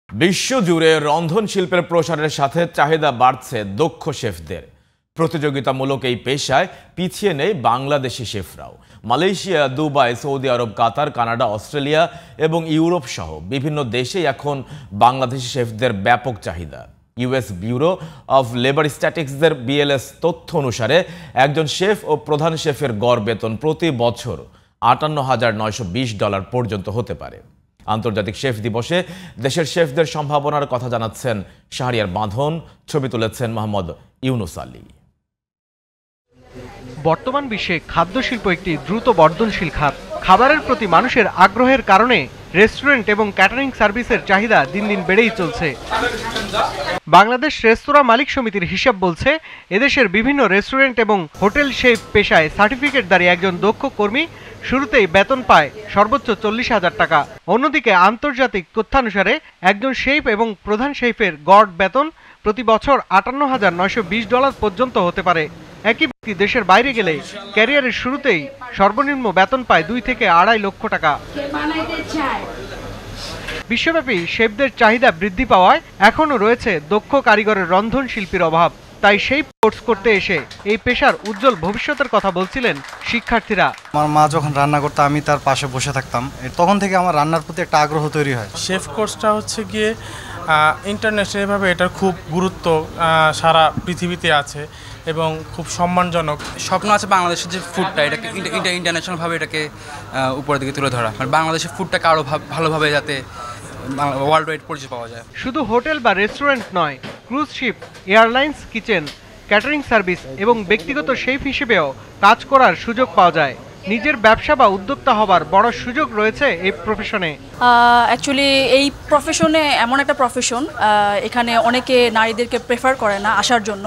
বিশ্বজুড়ে রন্ধন শিল্পের প্রসারের সাথে চাহিদা বাড়ছে দক্ষ শেফদের। প্রতিযোগিতামূলক এই পেশায় পিছিয়ে নেই বাংলাদেশি শেফরাও। Malaysia, Dubai, Saudi Arab, Qatar, Canada, Australia এবং ইউরোপ সহ বিভিন্ন দেশেই এখন বাংলাদেশি শেফদের ব্যাপক চাহিদা। ইউএস ব্যুরো অফ লেবার স্ট্যাটিস্টিক্সের BLS তথ্য অনুসারে একজন শেফ ও প্রধান শেফের গড় বেতন প্রতি বছর $58,920 পর্যন্ত হতে পারে। আন্তর্জাতিক শেফ দিবসে দেশের শেফদের সম্ভাবনার কথা জানাচ্ছেন শাহরিয়ার বাঁধন। ছবি তুলেছেন মোহাম্মদ ইউনুস আলী। বর্তমান বিশ্বে খাদ্য শিল্প একটি দ্রুত বর্ধনশীল খাত। খাবারের প্রতি মানুষের আগ্রহের কারণে রেস্টুরেন্ট এবং ক্যাটারিং সার্ভিসের চাহিদা দিন দিন বেড়েই চলছে। বাংলাদেশ রেস্তোরাঁ মালিক সমিতির হিসাব বলছে, এদেশের বিভিন্ন রেস্টুরেন্ট এবং হোটেল শেফ পেশায় সার্টিফিকেটধারী একজন দক্ষ কর্মী শুরুতেই বেতন পায় সর্বোচ্চ $40,000 টাকা। অন্যদিকে আন্তর্জাতিক তথ্যানুসারে একজন শেফ এবং প্রধান শেফের গড় বেতন প্রতি বছর $58,920 পর্যন্ত হতে পারে। একই ব্যক্তি দেশের বাইরে গেলে ক্যারিয়ারের শুরুতেই সর্বনিম্ন বেতন পায় $2 থেকে $2.5 লক্ষ টাকা। বিশ্বব্যাপী শেফদের চাহিদা বৃদ্ধি পাওয়ায় এখনও রয়েছে দক্ষ কারিগরের রন্ধন শিল্পীর অভাব। তাই সেই কোর্স করতে এসে এই পেশার উজ্জ্বল ভবিষ্যতের কথা বলছিলেন শিক্ষার্থীরা। আমার মা যখন রান্না করতো আমি তার পাশে বসে থাকতাম, তখন থেকে আমার রান্নার প্রতি একটা আগ্রহ তৈরি হয়। শেফ কোর্সটা হচ্ছে গিয়ে ইন্টারন্যাশনালভাবে এটার খুব গুরুত্ব সারা পৃথিবীতে আছে এবং খুব সম্মানজনক। স্বপ্ন আছে বাংলাদেশের যে ফুডটা এটাকে ইন্টারন্যাশনালভাবে এটাকে উপরের দিকে তুলে ধরা, মানে বাংলাদেশের ফুডটাকে আরও ভালোভাবে যাতে ওয়ার্ল্ড ওয়াইড পরিচয় পাওয়া যায়। শুধু হোটেল বা রেস্টুরেন্ট নয়, cruise ship, airlines, kitchen, catering service এবং ব্যক্তিগত শেফ হিসেবেও কাজ করার সুযোগ পাওয়া যায়। নিজের ব্যবসা বা উদ্যোক্তা হবার বড় সুযোগ রয়েছে এই প্রফেশনে। অ্যাকচুয়ালি এই প্রফেশনে এমন একটা প্রফেশন, এখানে অনেকে নারীদেরকে প্রেফার করে না আসার জন্য,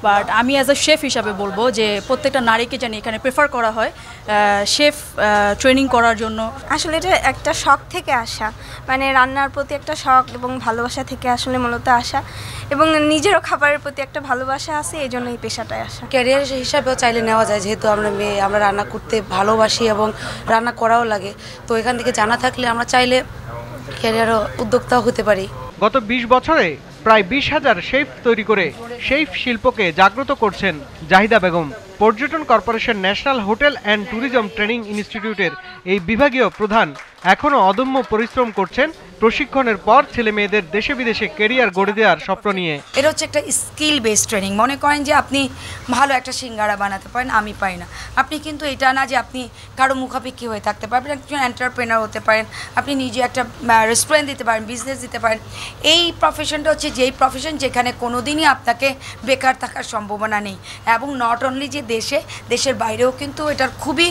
বাট আমি অ্যাজ আ শেফ হিসাবে বলবো যে প্রত্যেকটা নারীকে জানি এখানে প্রেফার করা হয় শেফ ট্রেনিং করার জন্য। আসলে এটা একটা শখ থেকে আসা, মানে রান্নার প্রতি একটা শখ এবং ভালোবাসা থেকে আসলে মূলত আসা, এবং নিজেরও খাবারের প্রতি একটা ভালোবাসা আছে, এই জন্য এই পেশাটায় আসা। ক্যারিয়ার হিসাবেও চাইলে নেওয়া যায়, যেহেতু আমরা মেয়ে, আমরা রান্না করতে ভালোবাসি এবং রান্না করাও লাগে। তো এখান থেকে জানা থাকলে আমরা চাইলে ক্যারিয়ারও উদ্যোক্তাও হতে পারি। গত 20 বছরে প্রায় 20,000 শেফ তৈরি করে শেফ শিল্পকে জাগ্রত করছেন জাহিদা বেগম। পর্যটন corporation national hotel and tourism training ইনস্টিটিউটের এই বিভাগীয় প্রধান এখনও অদম্য পরিশ্রম করছেন প্রশিক্ষণের পর ছেলে মেয়েদের দেশে বিদেশে ক্যারিয়ার গড়ে দেওয়ার স্বপ্ন নিয়ে। এটা হচ্ছে একটা স্কিল বেসড ট্রেনিং। মনে করেন যে আপনি ভালো একটা সিঙ্গারা বানাতে পারেন, আমি পারি না, আপনি কিন্তু এটা না যে আপনি কারো মুখাপেক্ষি হয়ে থাকতে পারবেন, একজন এন্টারপ্রেনার হতে পারেন, আপনি নিজে একটা রেস্টুরেন্ট দিতে পারেন, বিজনেস দিতে পারেন। এই প্রফেশনটা হচ্ছে যেই প্রফেশন যেখানে কোনো দিনই আপনাকে বেকার থাকার সম্ভাবনা নেই, এবং নট অনলি যে দেশের বাইরেও কিন্তু এটার খুবই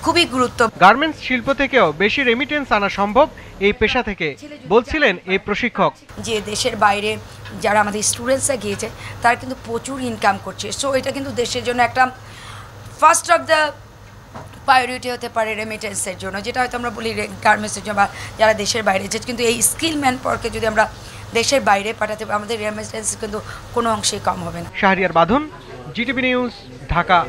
খুবই গুরুত্ব। গার্মেন্টস শিল্প থেকেও বেশি রেমিটেন্স আনা সম্ভব এই পেশা থেকে, বলছিলেন এই প্রশিক্ষক। যে দেশের বাইরে যারা আমাদের স্টুডেন্টসরা গিয়েছে তারা কিন্তু প্রচুর ইনকাম করছে। সো এটা কিন্তু দেশের জন্য একটা ফার্স্ট অফ দ্য প্রায়োরিটি হতে পারে রেমিটেন্সের জন্য, যেটা হয়তো আমরা বলি গার্মেন্টসের জন্য, বা যারা দেশের বাইরে যে, কিন্তু এই স্কিল ম্যান পাওয়ারকে যদি আমরা দেশের বাইরে পাঠাতে আমাদের রেমিটেন্স কিন্তু কোনো অংশেই কম হবে না। শাহরিয়ার বাঁধন, GTV নিউজ, ঢাকা।